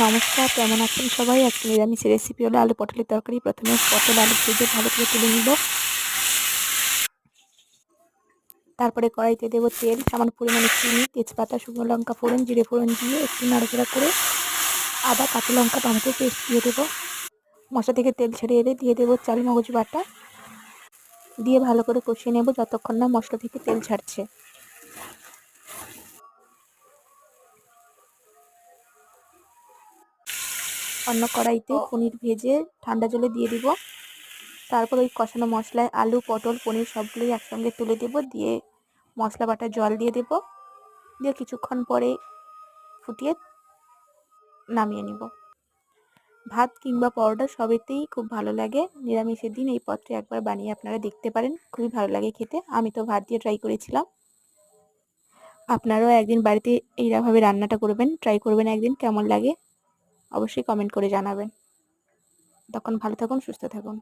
নমস্কার, কেমন আছেন সবাই? আজকে নিরামিষ রেসিপি হলো আলু পটলের তরকারি। প্রথমে পটল আলু ভেজে ভালো করে তুলে নিব। তারপরে কড়াইতে দেবো তেল, সামান্য পরিমাণে চিনি, তেজপাতা, শুকনো লঙ্কা ফোড়ন, জিরে ফোড়ন দিয়ে একটু নাড়াচাড়া করে আদা, কাঁচা লঙ্কা, টমেটো পেস্ট দিয়ে দেবো। মশলা থেকে তেল ছেড়ে এলে দিয়ে দেবো চাল মগজ বাটা, দিয়ে ভালো করে কষিয়ে নেব যতক্ষণ না মশলা থেকে তেল ছাড়ছে। অন্য কড়াইতে পনির ভেজে ঠান্ডা জলে দিয়ে দিব। তারপর ওই কষানো মশলায় আলু, পটল, পনির সবগুলোই একসঙ্গে তুলে দেব, দিয়ে মশলা বাটা জল দিয়ে দেব, দিয়ে কিছুক্ষণ পরে ফুটিয়ে নামিয়ে নিব। ভাত কিংবা পরোটা সবেতেই খুব ভালো লাগে। নিরামিষের দিন এই পদটি একবার বানিয়ে আপনারা দেখতে পারেন, খুবই ভালো লাগে খেতে। আমি তো ভাত দিয়ে ট্রাই করেছিলাম। আপনারাও একদিন বাড়িতে এইভাবে রান্নাটা করবেন, ট্রাই করবেন একদিন, কেমন লাগে অবশ্যই কমেন্ট করে জানাবেন। তখন ভালো থাকুন, সুস্থ থাকুন।